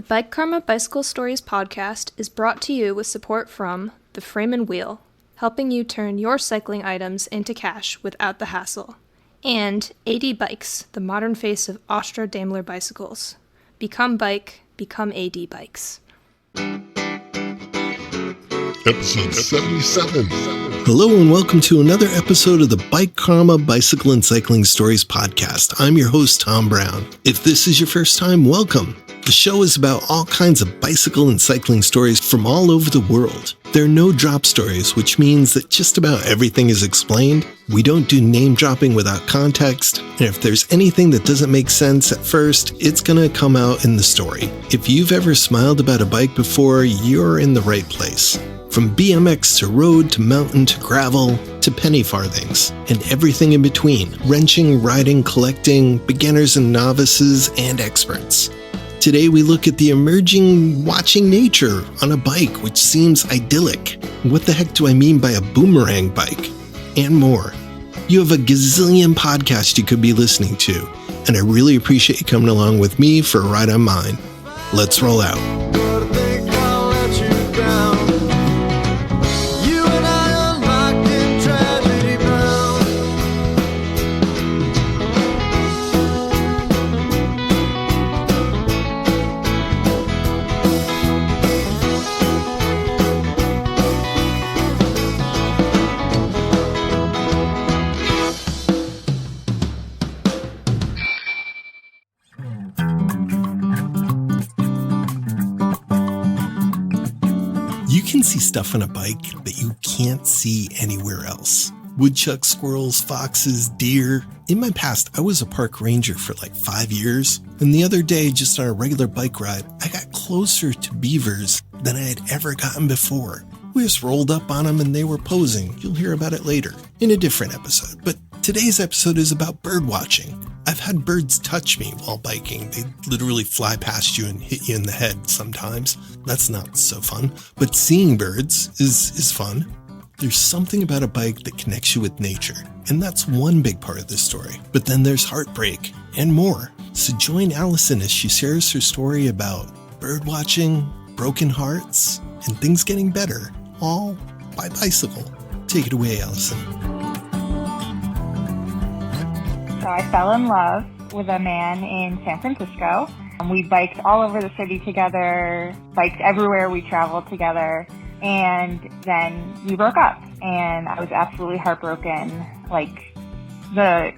The Bike Karma Bicycle Stories podcast is brought to you with support from The Frame and Wheel, helping you turn your cycling items into cash without the hassle, and AD Bikes, the modern face of Austro Daimler bicycles. Become bike, become AD Bikes. Episode 77. Hello and welcome to another episode of the Bike Karma Bicycle and Cycling Stories podcast. I'm your host, Tom Brown. If this is your first time, welcome. The show is about all kinds of bicycle and cycling stories from all over the world. There are no drop stories, which means that just about everything is explained. We don't do name dropping without context, and if there's anything that doesn't make sense at first, it's gonna come out in the story. If you've ever smiled about a bike before, you're in the right place. From BMX to road to mountain to gravel to penny farthings and everything in between, wrenching, riding, collecting, beginners and novices, and experts. Today we look at the emerging watching nature on a bike, which seems idyllic. What the heck do I mean by a boomerang bike? And more. You have a gazillion podcasts you could be listening to, and I really appreciate you coming along with me for a ride on mine. Let's roll out. You can see stuff on a bike that you can't see anywhere else. Woodchucks, squirrels, foxes, deer. In my past, I was a park ranger for like 5 years, and the other day, just on a regular bike ride, I got closer to beavers than I had ever gotten before. We just rolled up on them and they were posing. You'll hear about it later, in a different episode. But today's episode is about bird watching. I've had birds touch me while biking. They literally fly past you and hit you in the head sometimes. That's not so fun. But seeing birds is fun. There's something about a bike that connects you with nature, and that's one big part of this story. But then there's heartbreak and more. So join Allison as she shares her story about bird watching, broken hearts, and things getting better, all by bicycle. Take it away, Allison. So I fell in love with a man in San Francisco. We biked all over the city together, biked everywhere we traveled together, and then we broke up, and I was absolutely heartbroken. Like, the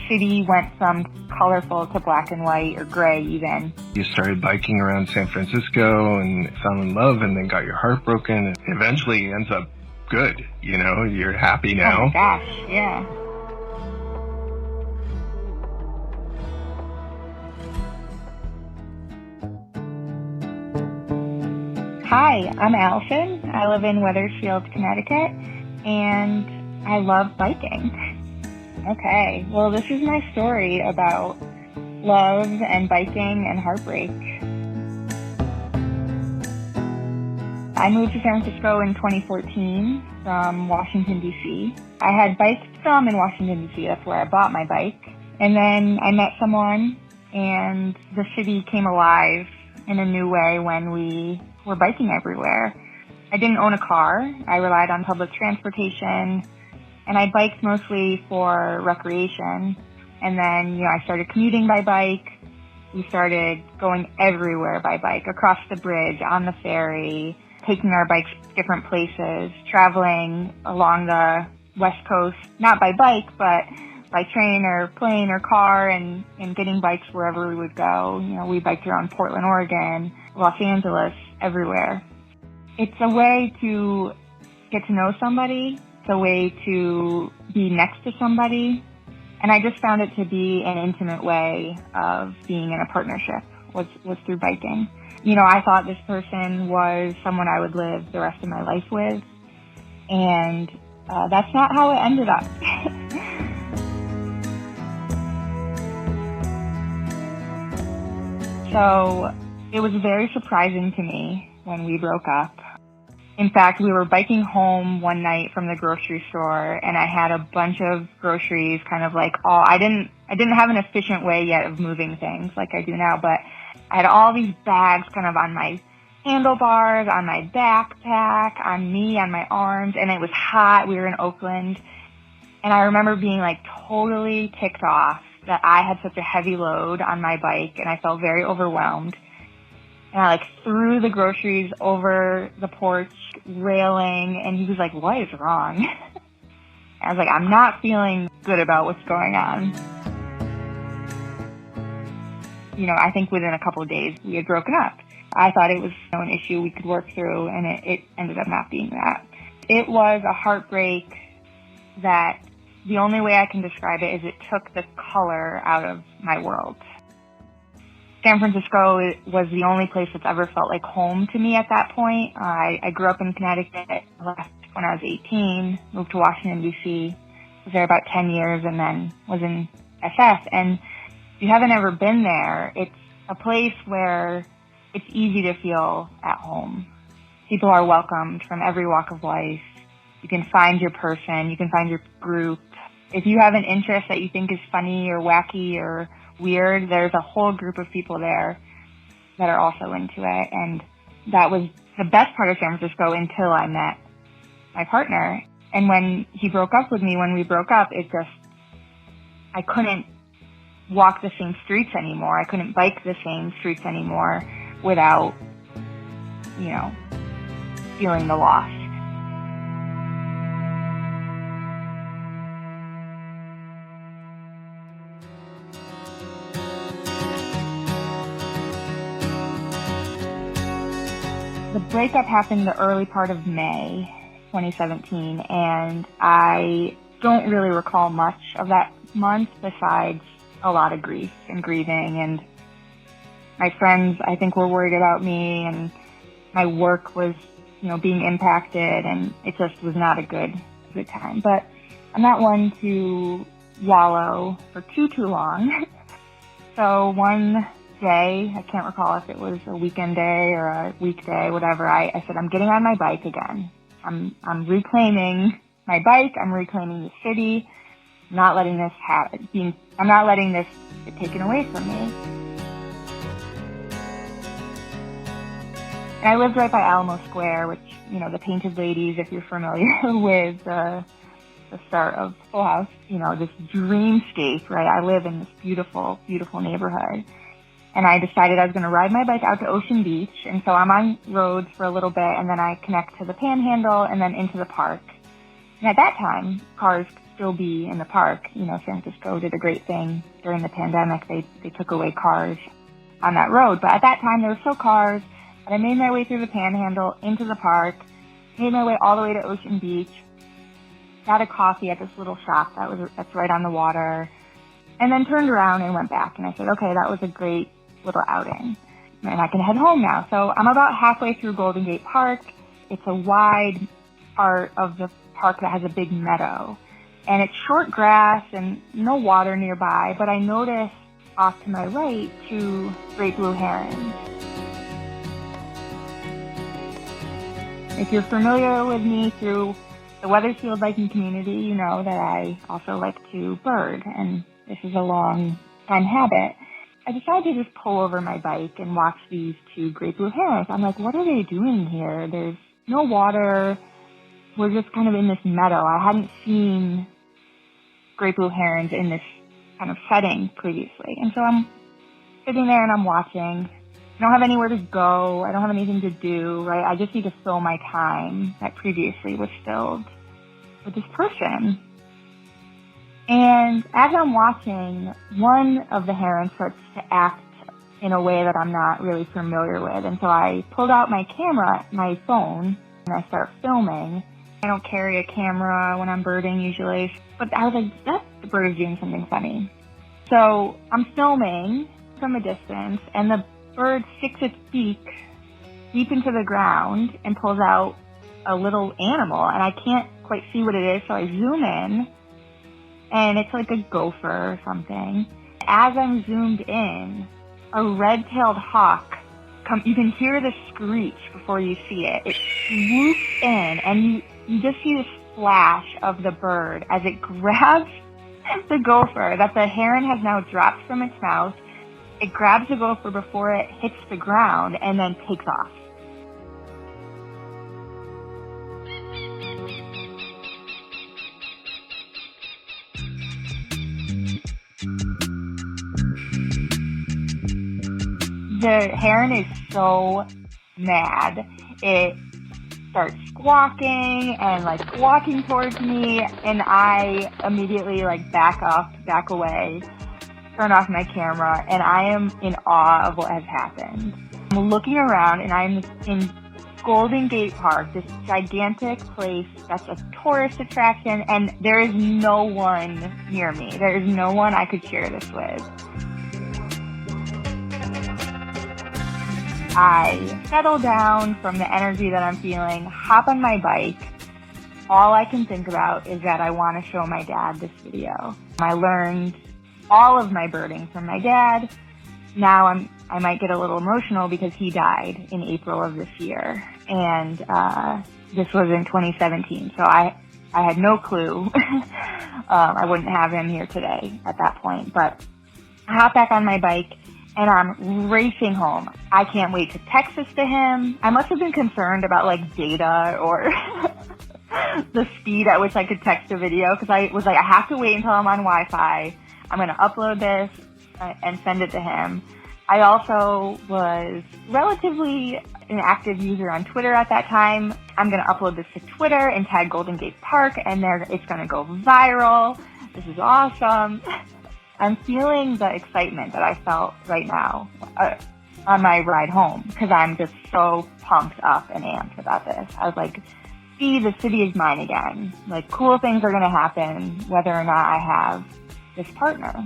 city went from colorful to black and white, or gray even. You started biking around San Francisco and fell in love and then got your heart broken, and eventually ends up good, you know, you're happy now. Oh my gosh, yeah. Hi, I'm Allison. I live in Wethersfield, Connecticut, and I love biking. Okay, well, this is my story about love and biking and heartbreak. I moved to San Francisco in 2014 from Washington, D.C. I had biked some in Washington, D.C. That's where I bought my bike. And then I met someone, and the city came alive in a new way when we were biking everywhere. I didn't own a car. I relied on public transportation, and I biked mostly for recreation. And then, I started commuting by bike. We started going everywhere by bike, across the bridge, on the ferry, taking our bikes different places, traveling along the West Coast, not by bike, but by train or plane or car, and getting bikes wherever we would go. We biked around Portland, Oregon, Los Angeles, everywhere. It's a way to get to know somebody. It's a way to be next to somebody. And I just found it to be an intimate way of being in a partnership was through biking. I thought this person was someone I would live the rest of my life with. And that's not how it ended up. So it was very surprising to me when we broke up. In fact, we were biking home one night from the grocery store, and I had a bunch of groceries kind of like I didn't I didn't have an efficient way yet of moving things like I do now, but I had all these bags kind of on my handlebars, on my backpack, on me, on my arms, and it was hot. We were in Oakland, and I remember being like totally ticked off that I had such a heavy load on my bike, and I felt very overwhelmed. And I like threw the groceries over the porch railing, and he was like, "What is wrong?" I was like, "I'm not feeling good about what's going on." You know, I think within a couple of days we had broken up. I thought it was an issue we could work through, and it ended up not being that. It was a heartbreak that the only way I can describe it is it took the color out of my world. San Francisco was the only place that's ever felt like home to me at that point. I grew up in Connecticut, left when I was 18, moved to Washington, D.C., was there about 10 years, and then was in SF. And if you haven't ever been there, it's a place where it's easy to feel at home. People are welcomed from every walk of life. You can find your person. You can find your group. If you have an interest that you think is funny or wacky or weird, there's a whole group of people there that are also into it. And that was the best part of San Francisco until I met my partner. And when he broke up with me, when we broke up, I couldn't walk the same streets anymore. I couldn't bike the same streets anymore without, feeling the loss. The breakup happened the early part of May 2017, and I don't really recall much of that month besides a lot of grief and grieving, and my friends, I think, were worried about me, and my work was, being impacted, and it just was not a good time. But I'm not one to wallow for too long. So one day, I can't recall if it was a weekend day or a weekday, whatever, I said, I'm getting on my bike again. I'm reclaiming my bike. I'm reclaiming the city. I'm not letting this get taken away from me. And I lived right by Alamo Square, which, the Painted Ladies, if you're familiar with the start of Full House, this dreamscape, right? I live in this beautiful, beautiful neighborhood. And I decided I was going to ride my bike out to Ocean Beach. And so I'm on roads for a little bit, and then I connect to the Panhandle and then into the park. And at that time, cars could still be in the park. San Francisco did a great thing during the pandemic. They took away cars on that road. But at that time, there were still cars. And I made my way through the Panhandle into the park, made my way all the way to Ocean Beach, got a coffee at this little shop that's right on the water, and then turned around and went back. And I said, okay, that was a great little outing, and I can head home now. So I'm about halfway through Golden Gate Park. It's a wide part of the park that has a big meadow, and it's short grass and no water nearby, but I notice off to my right 2 great blue herons. If you're familiar with me through the Wethersfield biking community, you know that I also like to bird, and this is a long time habit. I decided to just pull over my bike and watch these 2 great blue herons. I'm like, what are they doing here? There's no water. We're just kind of in this meadow. I hadn't seen great blue herons in this kind of setting previously. And so I'm sitting there and I'm watching. I don't have anywhere to go. I don't have anything to do, right? I just need to fill my time that previously was filled with this person. And as I'm watching, one of the herons starts to act in a way that I'm not really familiar with. And so I pulled out my camera, my phone, and I start filming. I don't carry a camera when I'm birding usually, but I was like, the bird is doing something funny. So I'm filming from a distance, and the bird sticks its beak deep into the ground and pulls out a little animal, and I can't quite see what it is, so I zoom in, and it's like a gopher or something. As I'm zoomed in, a red-tailed hawk you can hear the screech before you see it. It swoops in, and you just see this flash of the bird as it grabs the gopher that the heron has now dropped from its mouth. It grabs the gopher before it hits the ground and then takes off. The heron is so mad. It starts squawking and like walking towards me, and I immediately like back away, turn off my camera, and I am in awe of what has happened. I'm looking around and I'm in Golden Gate Park, this gigantic place that's a tourist attraction, and there is no one near me. There is no one I could share this with. I settle down from the energy that I'm feeling, hop on my bike. All I can think about is that I want to show my dad this video. I learned all of my birding from my dad. Now I might get a little emotional because he died in April of this year. And this was in 2017, so I had no clue. I wouldn't have him here today at that point. But I hop back on my bike, and I'm racing home. I can't wait to text this to him. I must have been concerned about like data or the speed at which I could text a video, because I was like, I have to wait until I'm on Wi-Fi. I'm going to upload this and send it to him. I also was relatively an active user on Twitter at that time. I'm going to upload this to Twitter and tag Golden Gate Park, and it's going to go viral. This is awesome. I'm feeling the excitement that I felt right now on my ride home, because I'm just so pumped up and amped about this. I was like, see, the city is mine again. Like, cool things are going to happen whether or not I have this partner.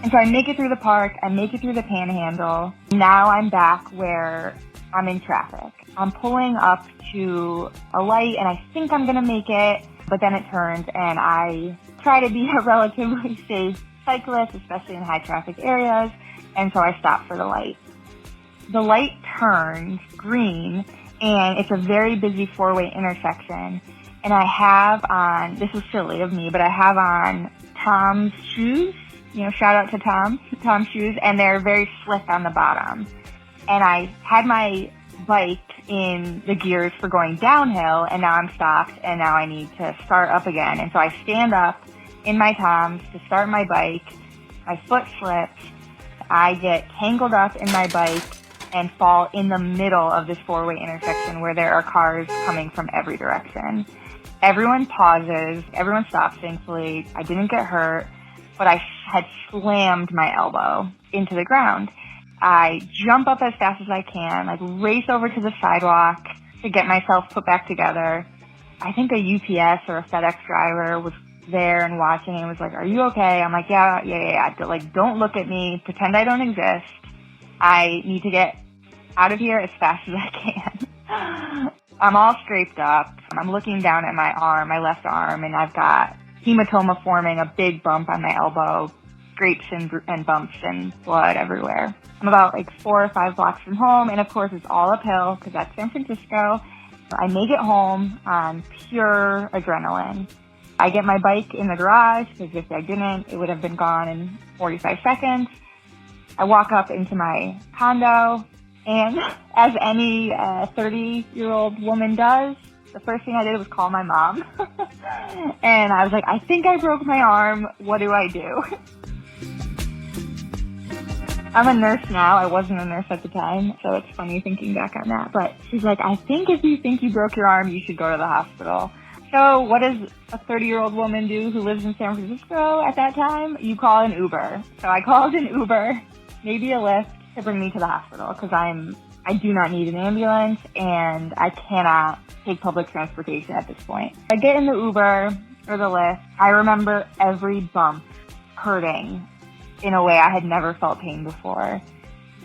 And so I make it through the park, I make it through the panhandle. Now I'm back where I'm in traffic. I'm pulling up to a light and I think I'm gonna make it, but then it turns, and I try to be a relatively safe cyclist, especially in high traffic areas, and so I stop for the light. The light turns green, and it's a very busy four-way intersection, and I have on, this is silly of me, but I have on Tom's shoes. You know, shout out to Tom's shoes, and they're very slick on the bottom. And I had my bike in the gears for going downhill, and now I'm stopped, and now I need to start up again. And so I stand up in my Toms to start my bike. My foot slips. I get tangled up in my bike and fall in the middle of this four-way intersection where there are cars coming from every direction. Everyone pauses. Everyone stops, thankfully. I didn't get hurt, but I had slammed my elbow into the ground. I jump up as fast as I can, like race over to the sidewalk to get myself put back together. I think a UPS or a FedEx driver was there and watching and was like, "Are you okay?" I'm like, yeah. Like, don't look at me. Pretend I don't exist. I need to get out of here as fast as I can. I'm all scraped up. I'm looking down at my arm, my left arm, and I've got hematoma forming, a big bump on my elbow, scrapes and bumps and blood everywhere. I'm about like 4 or 5 blocks from home, and of course it's all uphill because that's San Francisco. I make it home on pure adrenaline. I get my bike in the garage because if I didn't, it would have been gone in 45 seconds. I walk up into my condo, and as any 30-year-old woman does, the first thing I did was call my mom. And I was like, I think I broke my arm. What do I do? I'm a nurse now. I wasn't a nurse at the time, so it's funny thinking back on that. But she's like, I think if you think you broke your arm, you should go to the hospital. So what does a 30-year-old woman do who lives in San Francisco at that time? You call an Uber. So I called an Uber, maybe a Lyft, to bring me to the hospital because I do not need an ambulance, and I cannot take public transportation at this point. I get in the Uber or the Lyft. I remember every bump hurting in a way I had never felt pain before.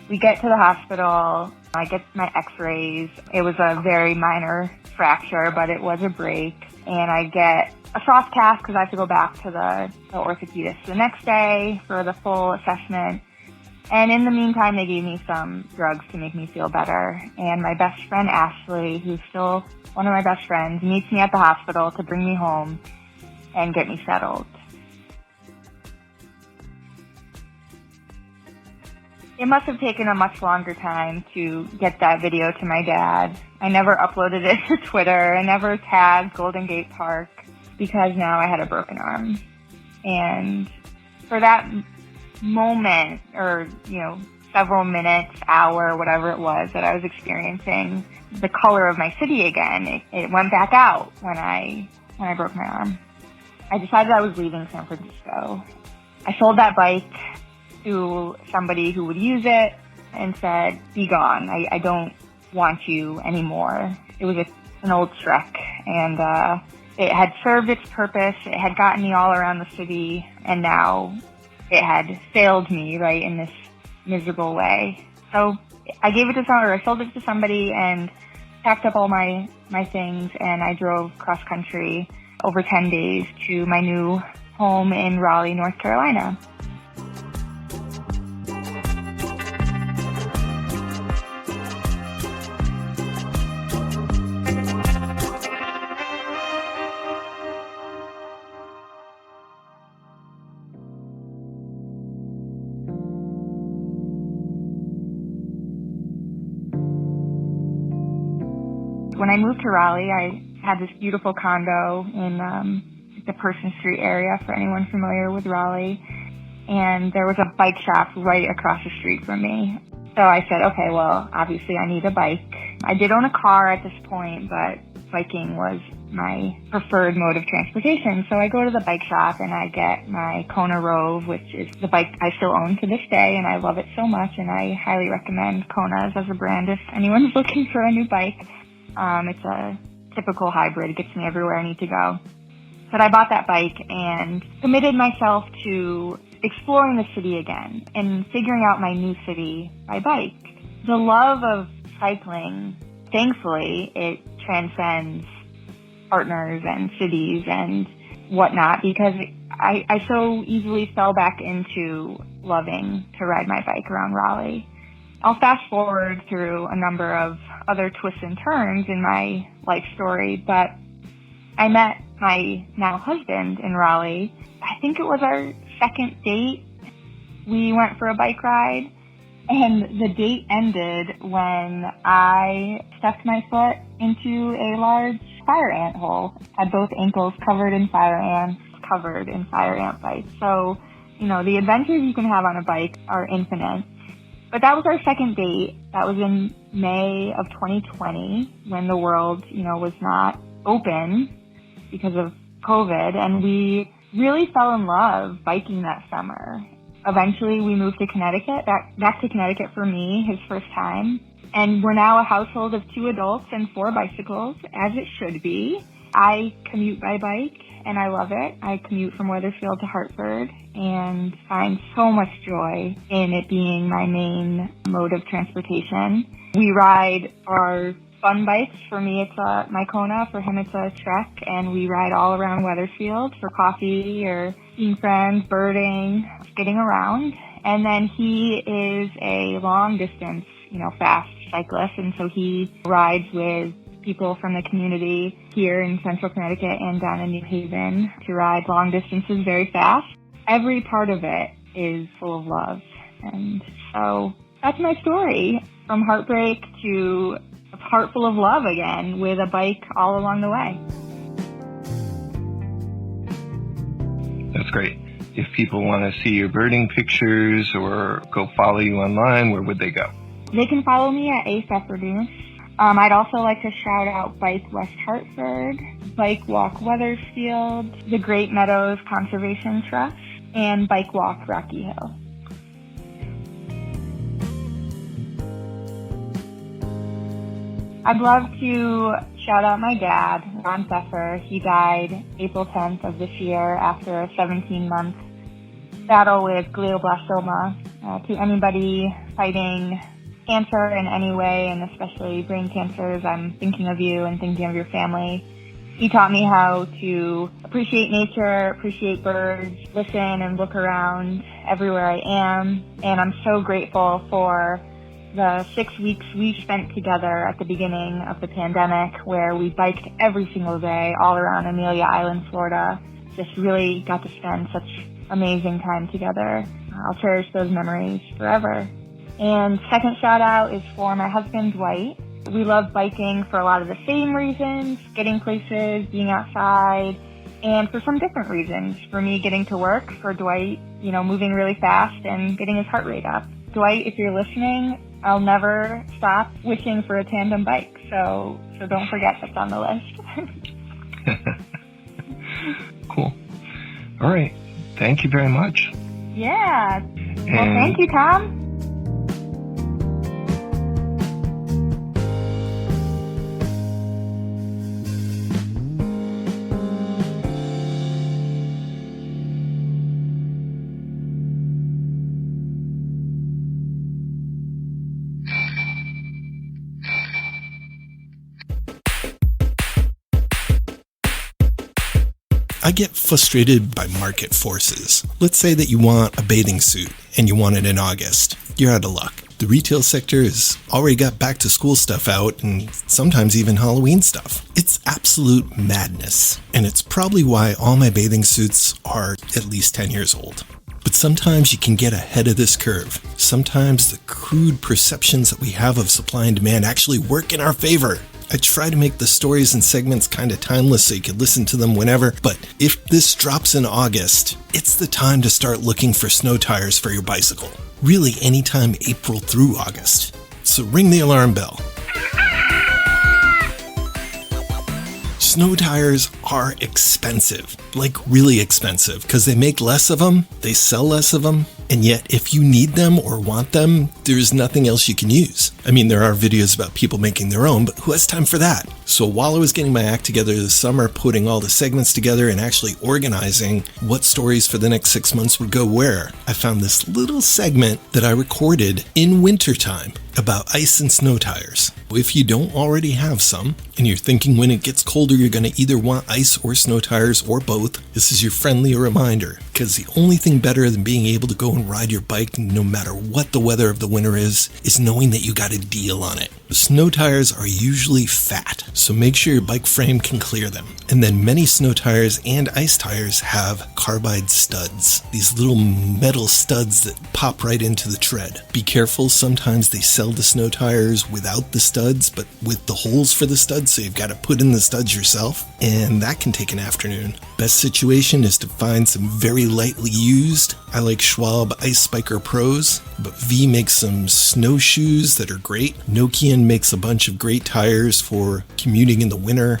We get to the hospital. I get my x-rays. It was a very minor fracture, but it was a break. And I get a soft cast because I have to go back to the orthopedist the next day for the full assessment. And in the meantime, they gave me some drugs to make me feel better. And my best friend, Ashley, who's still one of my best friends, meets me at the hospital to bring me home. and get me settled. It must have taken a much longer time to get that video to my dad. I never uploaded it to Twitter. I never tagged Golden Gate Park because now I had a broken arm. And for that moment, or, several minutes, hour, whatever it was that I was experiencing the color of my city again, it went back out when I broke my arm. I decided I was leaving San Francisco. I sold that bike to somebody who would use it and said, "Be gone. I don't want you anymore." It was an old Trek, and it had served its purpose. It had gotten me all around the city, and now it had failed me right in this miserable way. So I gave it to somebody, or I sold it to somebody, and packed up all my things, and I drove cross country over 10 days to my new home in Raleigh, North Carolina. When I moved to Raleigh, I had this beautiful condo in the Person Street area, for anyone familiar with Raleigh. And there was a bike shop right across the street from me. So I said, okay, well, obviously I need a bike. I did own a car at this point, but biking was my preferred mode of transportation. So I go to the bike shop and I get my Kona Rove, which is the bike I still own to this day, and I love it so much, and I highly recommend Kona's as a brand if anyone's looking for a new bike. It's a typical hybrid. It gets me everywhere I need to go. But I bought that bike and committed myself to exploring the city again and figuring out my new city by bike. The love of cycling, thankfully, it transcends partners and cities and whatnot, because I so easily fell back into loving to ride my bike around Raleigh. I'll fast forward through a number of other twists and turns in my life story, but I met my now husband in Raleigh. I think it was our second date. We went for a bike ride, and the date ended when I stepped my foot into a large fire ant hole. Had both ankles covered in fire ant bites. So, the adventures you can have on a bike are infinite. But that was our second date. That was in May of 2020, when the world, was not open because of COVID, and we really fell in love biking that summer. Eventually, we moved to Connecticut, back to Connecticut for me, his first time. And we're now a household of 2 adults and 4 bicycles, as it should be. I commute by bike, and I love it. I commute from Wethersfield to Hartford and find so much joy in it being my main mode of transportation. We ride our fun bikes. For me, it's my Kona. For him, it's a Trek. And we ride all around Wethersfield for coffee or seeing friends, birding, getting around. And then he is a long distance, fast cyclist. And so he rides with people from the community here in central Connecticut and down in New Haven to ride long distances very fast. Every part of it is full of love. And so that's my story, from heartbreak to a heart full of love again, with a bike all along the way. That's great. If people want to see your birding pictures or go follow you online, where would they go? They can follow me at Pfeffer. I'd also like to shout out Bike West Hartford, Bike Walk Wethersfield, the Great Meadows Conservation Trust, and Bike Walk Rocky Hill. I'd love to shout out my dad, Ron Pfeffer. He died April 10th of this year after a 17-month battle with glioblastoma. To anybody fighting cancer in any way, and especially brain cancers, I'm thinking of you and thinking of your family. He taught me how to appreciate nature, appreciate birds, listen and look around everywhere I am. And I'm so grateful for the 6 weeks we spent together at the beginning of the pandemic, where we biked every single day all around Amelia Island, Florida, just really got to spend such amazing time together. I'll cherish those memories forever. And second shout out is for my husband, Dwight. We love biking for a lot of the same reasons, getting places, being outside, and for some different reasons. For me, getting to work. For Dwight, moving really fast and getting his heart rate up. Dwight, if you're listening, I'll never stop wishing for a tandem bike. So don't forget that's on the list. Cool. All right. Thank you very much. Yeah. Well, thank you, Tom. I get frustrated by market forces. Let's say that you want a bathing suit and you want it in August. You're out of luck. The retail sector has already got back to school stuff out and sometimes even Halloween stuff. It's absolute madness. And it's probably why all my bathing suits are at least 10 years old. But sometimes you can get ahead of this curve. Sometimes the crude perceptions that we have of supply and demand actually work in our favor. I try to make the stories and segments kind of timeless so you can listen to them whenever, but if this drops in August, it's the time to start looking for snow tires for your bicycle. Really anytime April through August. So ring the alarm bell. Snow tires are expensive, like really expensive, because they make less of them, they sell less of them, and yet if you need them or want them, there's nothing else you can use. I mean, there are videos about people making their own, but who has time for that? So while I was getting my act together this summer, putting all the segments together and actually organizing what stories for the next 6 months would go where, I found this little segment that I recorded in wintertime about ice and snow tires. If you don't already have some, and you're thinking when it gets colder you're going to either want ice or snow tires or both, this is your friendly reminder. Because the only thing better than being able to go and ride your bike no matter what the weather of the winter is knowing that you got a deal on it. Snow tires are usually fat, so make sure your bike frame can clear them. And then many snow tires and ice tires have carbide studs. These little metal studs that pop right into the tread. Be careful, sometimes they sell the snow tires without the studs, but with the holes for the studs, so you've got to put in the studs yourself, and that can take an afternoon. Best situation is to find some very lightly used. I like Schwalbe Ice Spiker Pros, but V makes some snowshoes that are great. Nokian makes a bunch of great tires for commuting in the winter.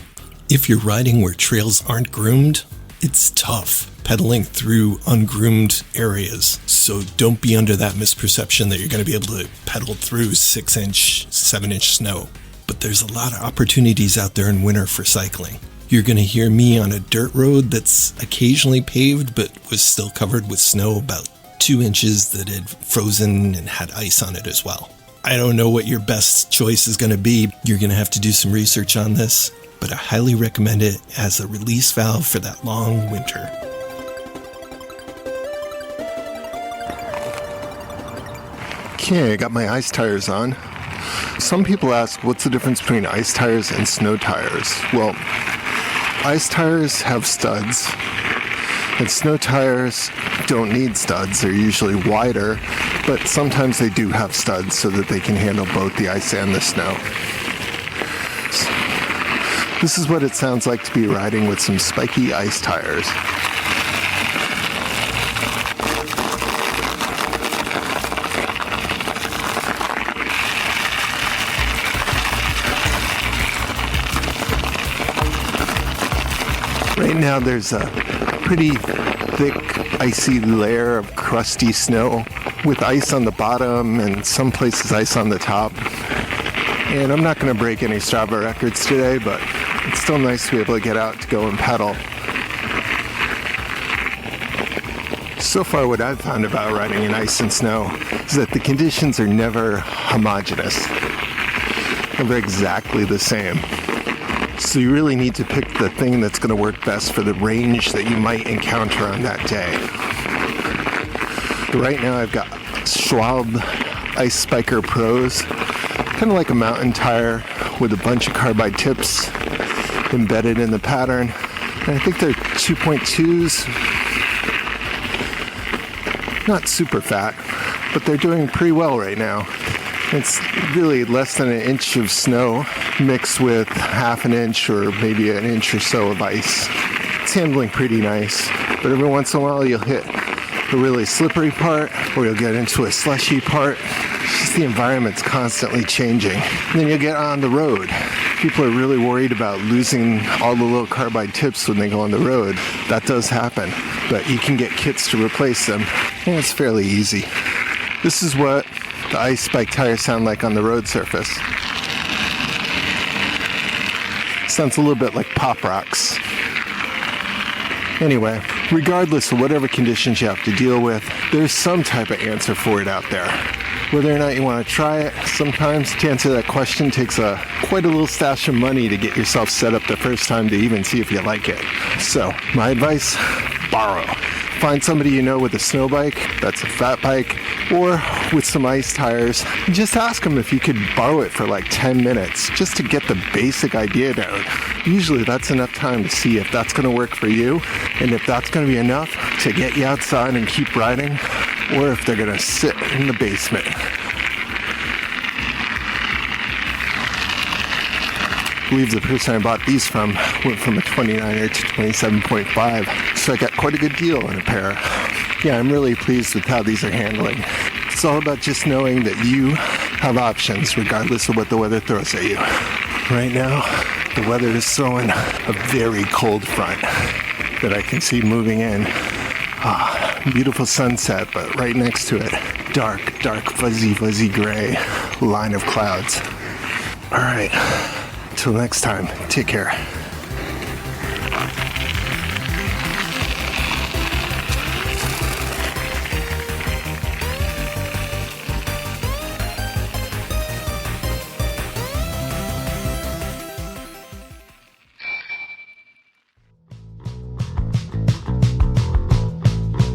If you're riding where trails aren't groomed, it's tough pedaling through ungroomed areas. So don't be under that misperception that you're going to be able to pedal through 6-inch, 7-inch snow. But there's a lot of opportunities out there in winter for cycling. You're going to hear me on a dirt road that's occasionally paved but was still covered with snow, about 2 inches that had frozen and had ice on it as well. I don't know what your best choice is going to be. You're going to have to do some research on this, but I highly recommend it as a release valve for that long winter. Okay, I got my ice tires on. Some people ask, what's the difference between ice tires and snow tires? Well, ice tires have studs, and snow tires don't need studs. They're usually wider, but sometimes they do have studs so that they can handle both the ice and the snow. This is what it sounds like to be riding with some spiky ice tires. Right now there's a pretty thick icy layer of crusty snow with ice on the bottom and some places ice on the top. And I'm not going to break any Strava records today, but it's still nice to be able to get out to go and pedal. So far what I've found about riding in ice and snow is that the conditions are never homogeneous. Never exactly the same. So you really need to pick the thing that's going to work best for the range that you might encounter on that day. Right now I've got Schwalbe Ice Spiker Pros, kind of like a mountain tire with a bunch of carbide tips embedded in the pattern. And I think they're 2.2s. Not super fat, but they're doing pretty well right now. It's really less than an inch of snow mixed with half an inch or maybe an inch or so of ice. It's handling pretty nice, but every once in a while you'll hit a really slippery part or you'll get into a slushy part. It's just the environment's constantly changing. And then you'll get on the road. People are really worried about losing all the low carbide tips when they go on the road. That does happen, but you can get kits to replace them, and it's fairly easy. This is what the ice bike tires sound like on the road surface. Sounds a little bit like pop rocks. Anyway, regardless of whatever conditions you have to deal with, there's some type of answer for it out there. Whether or not you want to try it, sometimes to answer that question takes quite a little stash of money to get yourself set up the first time to even see if you like it. So, my advice, borrow. Find somebody you know with a snow bike, that's a fat bike, or with some ice tires. Just ask them if you could borrow it for like 10 minutes, just to get the basic idea down. Usually that's enough time to see if that's going to work for you, and if that's going to be enough to get you outside and keep riding, or if they're going to sit in the basement. I believe the person I bought these from went from a 29er to 27.5, so I got quite a good deal on a pair. Yeah, I'm really pleased with how these are handling. It's all about just knowing that you have options regardless of what the weather throws at you. Right now, the weather is throwing a very cold front that I can see moving in. Beautiful sunset, but right next to it, dark, fuzzy gray line of clouds. All right. Till next time, take care.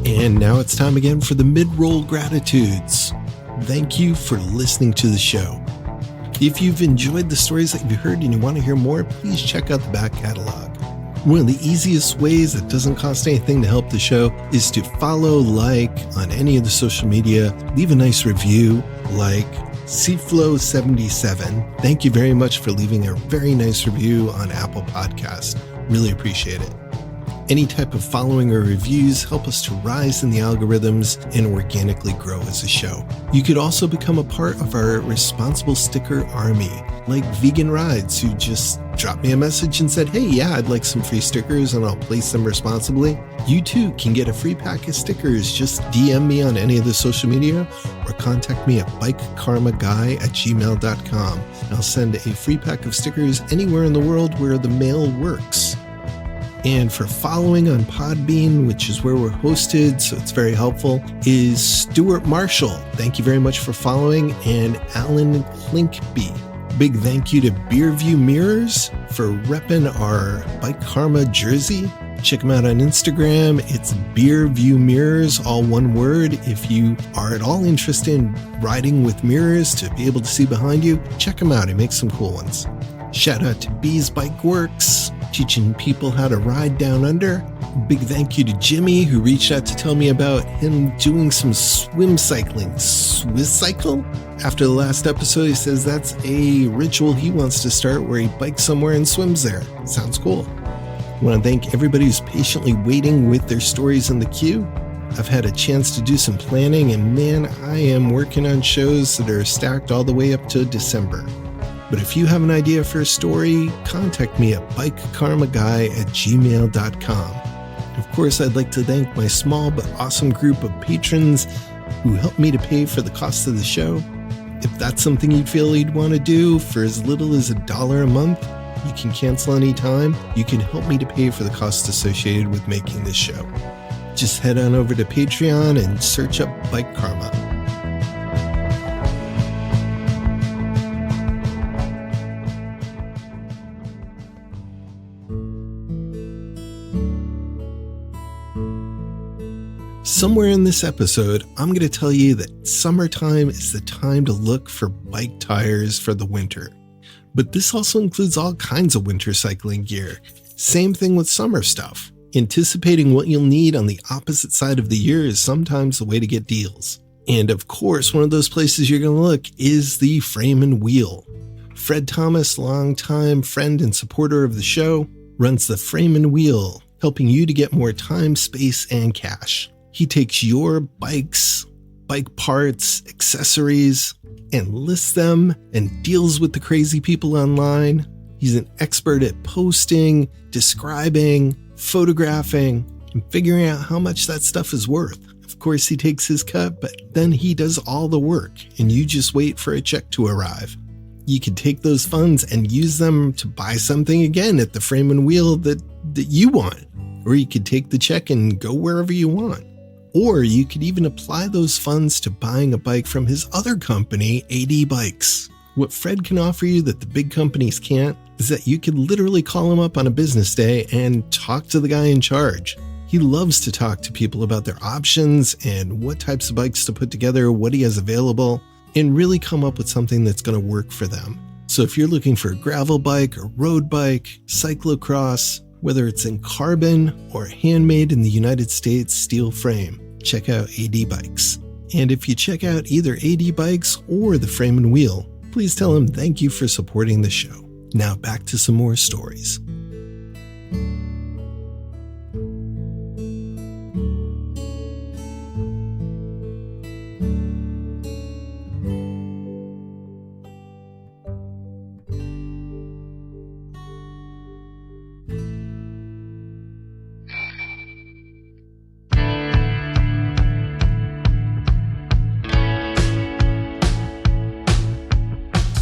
And now it's time again for the mid-roll gratitudes. Thank you for listening to the show. If you've enjoyed the stories that you heard and you want to hear more, please check out the back catalog. One of the easiest ways that doesn't cost anything to help the show is to follow, like on any of the social media, leave a nice review, like Cflow77. Thank you very much for leaving a very nice review on Apple Podcast. Really appreciate it. Any type of following or reviews help us to rise in the algorithms and organically grow as a show. You could also become a part of our responsible sticker army, like Vegan Rides, who just dropped me a message and said, hey, yeah, I'd like some free stickers and I'll place them responsibly. You too can get a free pack of stickers. Just DM me on any of the social media or contact me at bikekarmaguy@gmail.com. I'll send a free pack of stickers anywhere in the world where the mail works. And for following on Podbean, which is where we're hosted, so it's very helpful, is Stuart Marshall. Thank you very much for following, and Alan Klinkby. Big thank you to Beerview Mirrors for repping our Bike Karma jersey. Check them out on Instagram. It's Beerview Mirrors, all one word. If you are at all interested in riding with mirrors to be able to see behind you, check them out. He makes some cool ones. Shout out to Bees Bike Works, teaching people how to ride down under. Big thank you to Jimmy, who reached out to tell me about him doing some swim cycling. Swiss cycle? After the last episode, he says that's a ritual he wants to start where he bikes somewhere and swims there. Sounds cool. I want to thank everybody who's patiently waiting with their stories in the queue. I've had a chance to do some planning, and man, I am working on shows that are stacked all the way up to December. But if you have an idea for a story, contact me at bikekarmaguy@gmail.com. Of course, I'd like to thank my small but awesome group of patrons who helped me to pay for the cost of the show. If that's something you feel you'd want to do for as little as $1 a month, you can cancel anytime. You can help me to pay for the costs associated with making this show. Just head on over to Patreon and search up Bike Karma. Somewhere in this episode, I'm going to tell you that summertime is the time to look for bike tires for the winter. But this also includes all kinds of winter cycling gear. Same thing with summer stuff. Anticipating what you'll need on the opposite side of the year is sometimes the way to get deals. And of course, one of those places you're going to look is the Frame and Wheel. Fred Thomas, longtime friend and supporter of the show, runs the Frame and Wheel, helping you to get more time, space, and cash. He takes your bikes, bike parts, accessories, and lists them and deals with the crazy people online. He's an expert at posting, describing, photographing, and figuring out how much that stuff is worth. Of course, he takes his cut, but then he does all the work, and you just wait for a check to arrive. You can take those funds and use them to buy something again at the Frame and Wheel that you want. Or you could take the check and go wherever you want. Or you could even apply those funds to buying a bike from his other company, AD Bikes. What Fred can offer you that the big companies can't is that you could literally call him up on a business day and talk to the guy in charge. He loves to talk to people about their options and what types of bikes to put together, what he has available, and really come up with something that's going to work for them. So if you're looking for a gravel bike or road bike, cyclocross, whether it's in carbon or handmade in the United States steel frame, check out AD Bikes. And if you check out either AD Bikes or the Frame and Wheel, please tell him thank you for supporting the show. Now back to some more stories.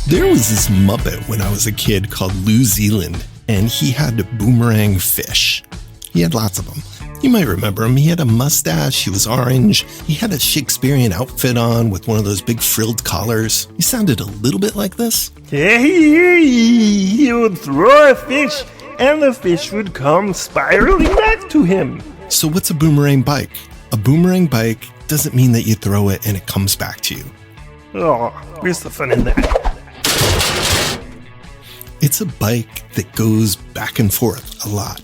There was this Muppet when I was a kid called New Zealand, and he had a Boomerang fish. He had lots of them. You might remember him. He had a mustache, he was orange, he had a Shakespearean outfit on with one of those big frilled collars. He sounded a little bit like this. Hey, he would throw a fish, and the fish would come spiraling back to him. So what's a boomerang bike? A boomerang bike doesn't mean that you throw it and it comes back to you. Oh, where's the fun in that? It's a bike that goes back and forth a lot.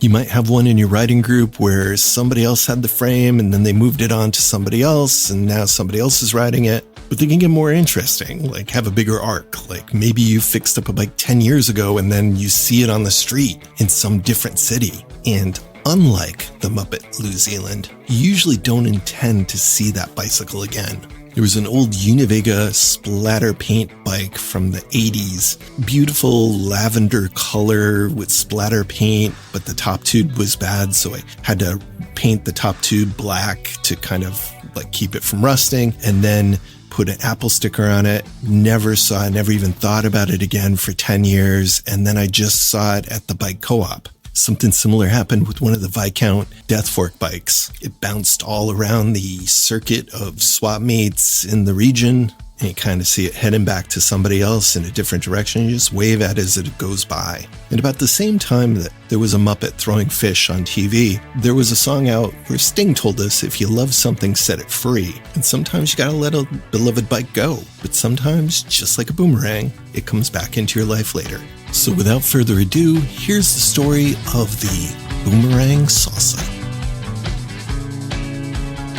You might have one in your riding group where somebody else had the frame and then they moved it on to somebody else and now somebody else is riding it. But they can get more interesting, like have a bigger arc. Like maybe you fixed up a bike 10 years ago and then you see it on the street in some different city. And unlike the Muppet New Zealand, you usually don't intend to see that bicycle again. There was an old Univega splatter paint bike from the 80s. Beautiful lavender color with splatter paint, but the top tube was bad, so I had to paint the top tube black to kind of like keep it from rusting, and then put an Apple sticker on it. Never saw it, never even thought about it again for 10 years, and then I just saw it at the bike co-op. Something similar happened with one of the Viscount Death Fork bikes. It bounced all around the circuit of swap meets in the region, and you kind of see it heading back to somebody else in a different direction. You just wave at it as it goes by. And about the same time that there was a Muppet throwing fish on TV, there was a song out where Sting told us, if you love something, set it free. And sometimes you gotta let a beloved bike go. But sometimes, just like a boomerang, it comes back into your life later. So without further ado, here's the story of the Boomerang Salsa.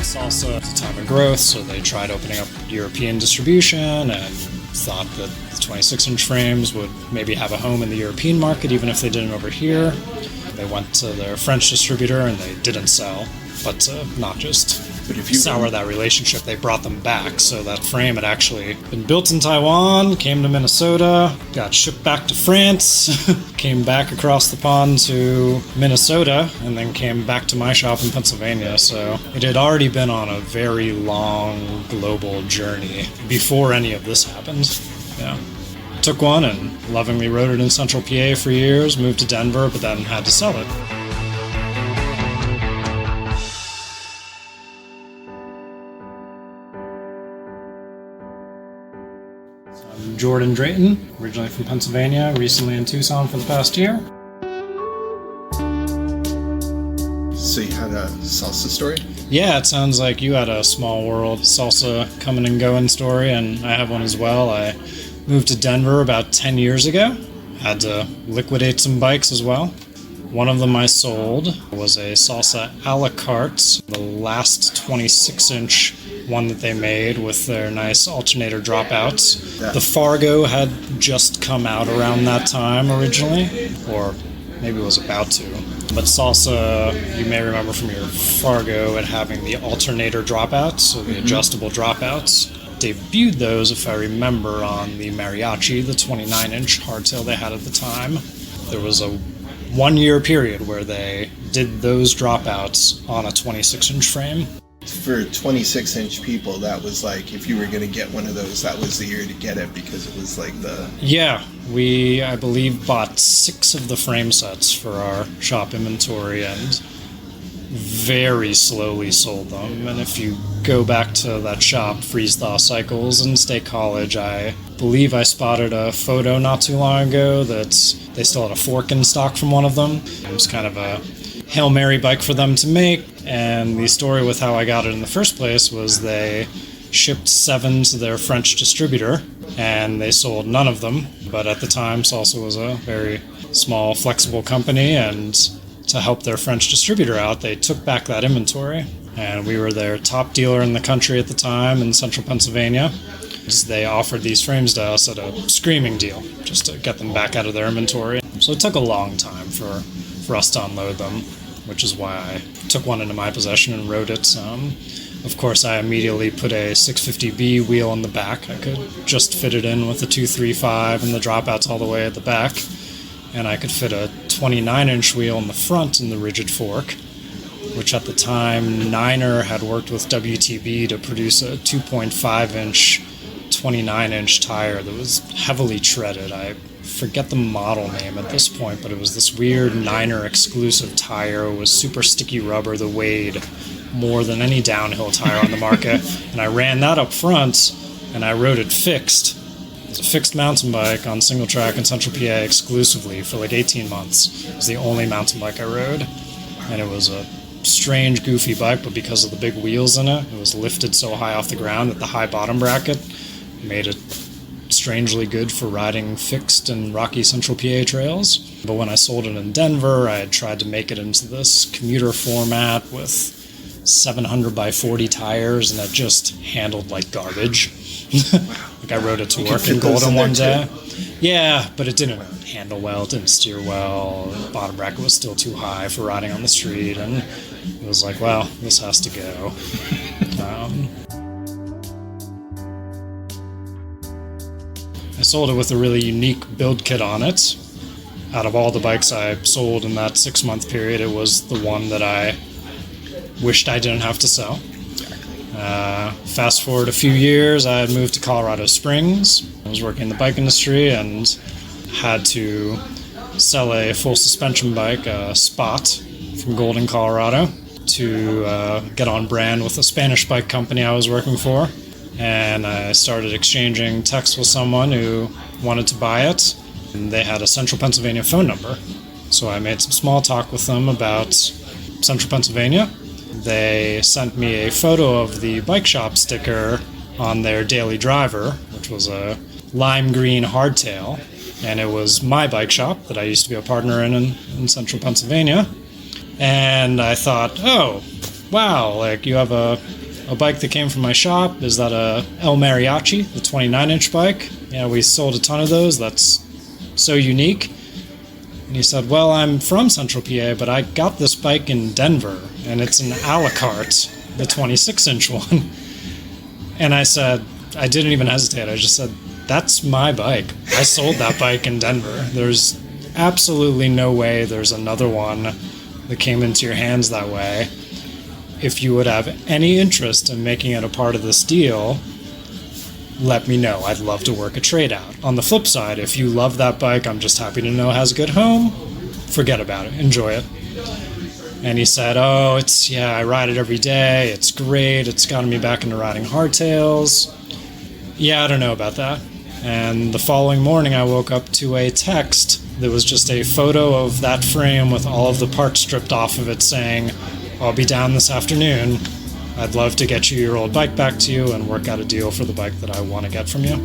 Salsa at the time of growth, so they tried opening up European distribution and thought that the 26-inch frames would maybe have a home in the European market, even if they didn't over here. They went to their French distributor and they didn't sell, but to not just sour that relationship, they brought them back. So that frame had actually been built in Taiwan, came to Minnesota, got shipped back to France, came back across the pond to Minnesota, and then came back to my shop in Pennsylvania. So it had already been on a very long global journey before any of this happened. Yeah. Took one and lovingly rode it in central PA for years, moved to Denver, but then had to sell it. I'm Jordan Drayton, originally from Pennsylvania, recently in Tucson for the past year. So you had a salsa story? Yeah, it sounds like you had a small world salsa coming and going story, and I have one as well. I moved to Denver about 10 years ago. Had to liquidate some bikes as well. One of them I sold was a Salsa a la carte, the last 26-inch one that they made with their nice alternator dropouts. The Fargo had just come out around that time originally, or maybe it was about to. But Salsa, you may remember from your Fargo, it having the alternator dropouts, so the adjustable dropouts. Debuted those, if I remember, on the Mariachi, the 29-inch hardtail they had at the time. There was a 1-year period where they did those dropouts on a 26-inch frame. For 26-inch people, that was like, if you were going to get one of those, that was the year to get it, because it was like the... Yeah, we, I believe, bought 6 of the frame sets for our shop inventory and very slowly sold them. And if you go back to that shop, Freeze Thaw Cycles in State College, I believe I spotted a photo not too long ago that they still had a fork in stock from one of them. It was kind of a Hail Mary bike for them to make, and the story with how I got it in the first place was they shipped 7 to their French distributor, and they sold none of them. But at the time, Salsa was a very small, flexible company, and to help their French distributor out, they took back that inventory, and we were their top dealer in the country at the time in central Pennsylvania. They offered these frames to us at a screaming deal, just to get them back out of their inventory. So it took a long time for us to unload them, which is why I took one into my possession and rode it. Of course, I immediately put a 650B wheel in the back. I could just fit it in with the 235 and the dropouts all the way at the back. And I could fit a 29-inch wheel in the front in the rigid fork, which at the time, Niner had worked with WTB to produce a 2.5-inch 29-inch tire that was heavily treaded. I forget the model name at this point, but it was this weird Niner exclusive tire. It was super sticky rubber that weighed more than any downhill tire on the market. And I ran that up front, and I rode it fixed. It was a fixed mountain bike on single track in central PA exclusively for like 18 months. It was the only mountain bike I rode. And it was a strange, goofy bike, but because of the big wheels in it, it was lifted so high off the ground that the high bottom bracket made it strangely good for riding fixed and rocky central PA trails. But when I sold it in Denver, I had tried to make it into this commuter format with 700 by 40 tires, and it just handled like garbage. Like I rode it to work in Golden one day. Yeah, but it didn't handle well, it didn't steer well, the bottom bracket was still too high for riding on the street, and it was like, well, this has to go. I sold it with a really unique build kit on it. Out of all the bikes I sold in that 6-month period, it was the one that I wished I didn't have to sell. Fast forward a few years, I had moved to Colorado Springs. I was working in the bike industry and had to sell a full suspension bike, a Spot, from Golden, Colorado, to get on brand with a Spanish bike company I was working for. And I started exchanging texts with someone who wanted to buy it, and they had a Central Pennsylvania phone number. So I made some small talk with them about Central Pennsylvania. They sent me a photo of the bike shop sticker on their daily driver, which was a lime green hardtail, and it was my bike shop that I used to be a partner in Central Pennsylvania. And I thought, oh, wow, like you have a bike that came from my shop. Is that a El Mariachi, the 29-inch bike? Yeah, we sold a ton of those. That's so unique. And he said, well, I'm from Central PA, but I got this bike in Denver, and it's an a la carte, the 26-inch one. And I said, I didn't even hesitate. I just said, that's my bike. I sold that bike in Denver. There's absolutely no way there's another one that came into your hands that way. If you would have any interest in making it a part of this deal, let me know. I'd love to work a trade out. On the flip side, if you love that bike, I'm just happy to know it has a good home. Forget about it. Enjoy it. And he said, oh, I ride it every day. It's great. It's gotten me back into riding hardtails. Yeah, I don't know about that. And the following morning, I woke up to a text that was just a photo of that frame with all of the parts stripped off of it saying, I'll be down this afternoon. I'd love to get you your old bike back to you and work out a deal for the bike that I want to get from you.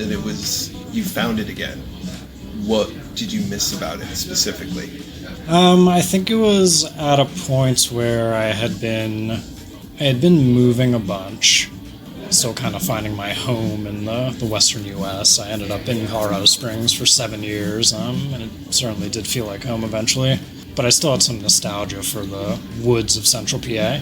that you found it again. What did you miss about it specifically? I think it was at a point where I had been moving a bunch, still kind of finding my home in the western U.S. I ended up in Colorado Springs for 7 years, and it certainly did feel like home eventually. But I still had some nostalgia for the woods of central PA.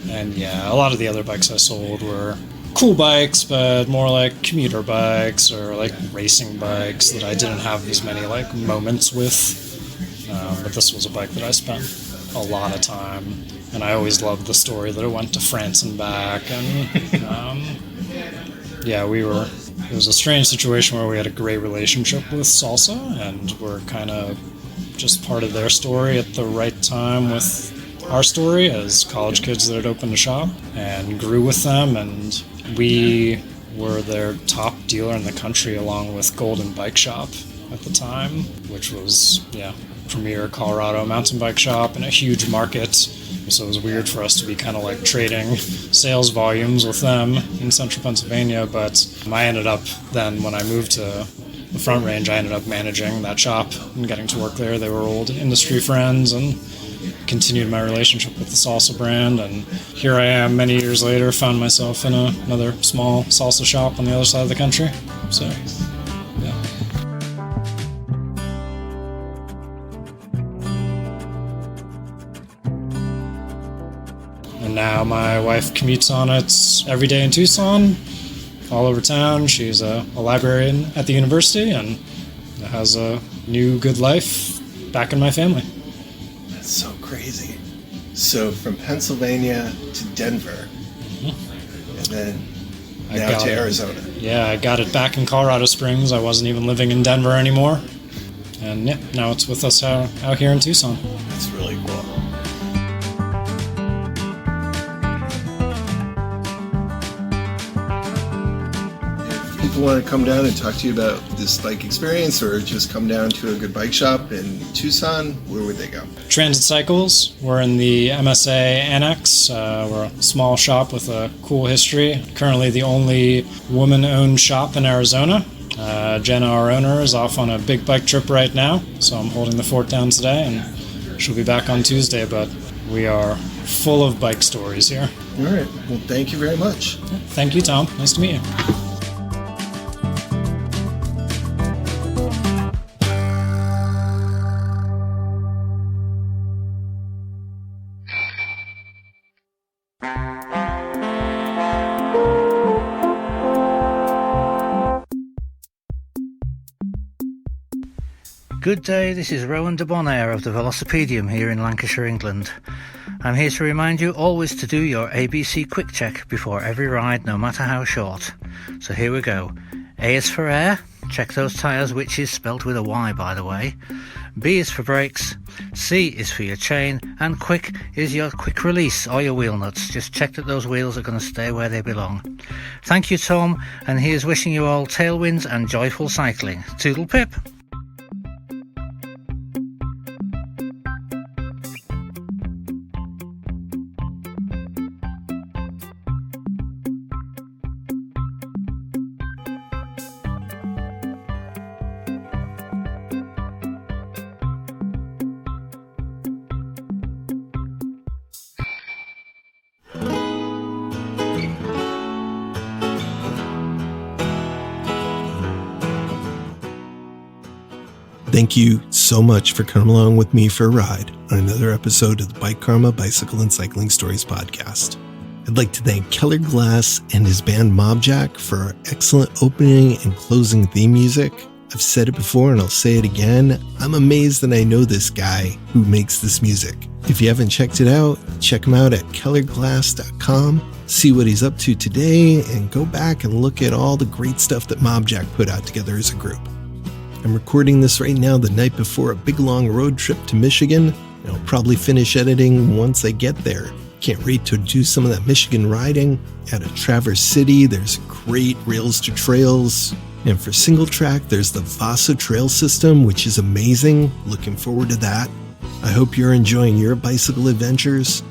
And yeah, a lot of the other bikes I sold were cool bikes, but more like commuter bikes or like racing bikes that I didn't have as many like moments with. But this was a bike that I spent a lot of time, and I always loved the story that it went to France and back. And yeah, it was a strange situation where we had a great relationship with Salsa, and we're kind of just part of their story at the right time with our story as college kids that had opened a shop, and grew with them, and we were their top dealer in the country along with Golden Bike Shop at the time, which was, premier Colorado mountain bike shop in a huge market. So it was weird for us to be kind of like trading sales volumes with them in central Pennsylvania. But I ended up then, when I moved to the Front Range, I ended up managing that shop and getting to work there. They were old industry friends, and continued my relationship with the Salsa brand. And here I am many years later, found myself in another small salsa shop on the other side of the country. So, yeah. And now my wife commutes on it every day in Tucson, all over town. She's a librarian at the university and has a new good life back in my family. That's so crazy. So from Pennsylvania to Denver, and then now to Arizona. Yeah, I got it back in Colorado Springs. I wasn't even living in Denver anymore. And yeah, now it's with us out here in Tucson. That's really cool. If people want to come down and talk to you about this bike experience, or just come down to a good bike shop in Tucson, where would they go? Transit Cycles. We're in the MSA Annex. We're a small shop with a cool history. Currently the only woman-owned shop in Arizona. Jenna, our owner, is off on a big bike trip right now, so I'm holding the fort down today, and she'll be back on Tuesday, but we are full of bike stories here. All right. Well, thank you very much. Thank you, Tom. Nice to meet you. Good day, this is Rowan de Bonaire of the Velocopedium here in Lancashire, England. I'm here to remind you always to do your ABC quick check before every ride, no matter how short. So here we go. A is for air, check those tyres, which is spelt with a Y by the way. B is for brakes, C is for your chain, and quick is your quick release or your wheel nuts. Just check that those wheels are going to stay where they belong. Thank you, Tom, and here's wishing you all tailwinds and joyful cycling. Toodle pip! Thank you so much for coming along with me for a ride on another episode of the Bike Karma Bicycle and Cycling Stories podcast. I'd like to thank Keller Glass and his band Mobjack for our excellent opening and closing theme music. I've said it before and I'll say it again. I'm amazed that I know this guy who makes this music. If you haven't checked it out, check him out at kellerglass.com. See what he's up to today and go back and look at all the great stuff that Mobjack put out together as a group. I'm recording this right now the night before a big long road trip to Michigan. I'll probably finish editing once I get there. Can't wait to do some of that Michigan riding. Out of Traverse City, there's great rails to trails. And for single track, there's the Vasa trail system, which is amazing. Looking forward to that. I hope you're enjoying your bicycle adventures.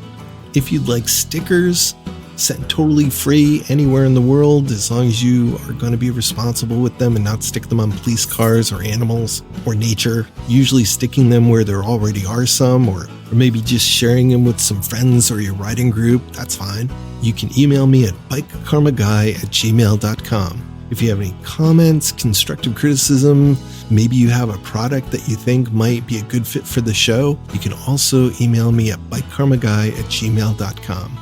If you'd like stickers, Sent totally free anywhere in the world as long as you are going to be responsible with them and not stick them on police cars or animals or nature. Usually sticking them where there already are some, or maybe just sharing them with some friends or your riding group. That's fine. You can email me at bikekarmaguy@gmail.com. If you have any comments, constructive criticism, maybe you have a product that you think might be a good fit for the show, you can also email me at bikekarmaguy@gmail.com.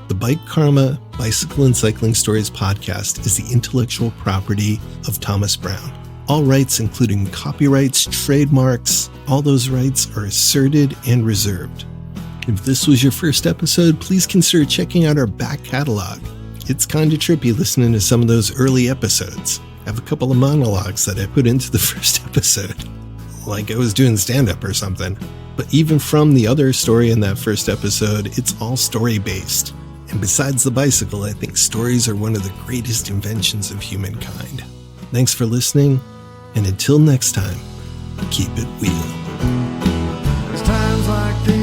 The Bike Karma Bicycle and Cycling Stories podcast is the intellectual property of Thomas Brown. All rights, including copyrights, trademarks, all those rights are asserted and reserved. If this was your first episode, please consider checking out our back catalog. It's kind of trippy listening to some of those early episodes. I have a couple of monologues that I put into the first episode, like I was doing stand-up or something. But even from the other story in that first episode, it's all story-based. And besides the bicycle, I think stories are one of the greatest inventions of humankind. Thanks for listening, and until next time, keep it wheel. There's times like this.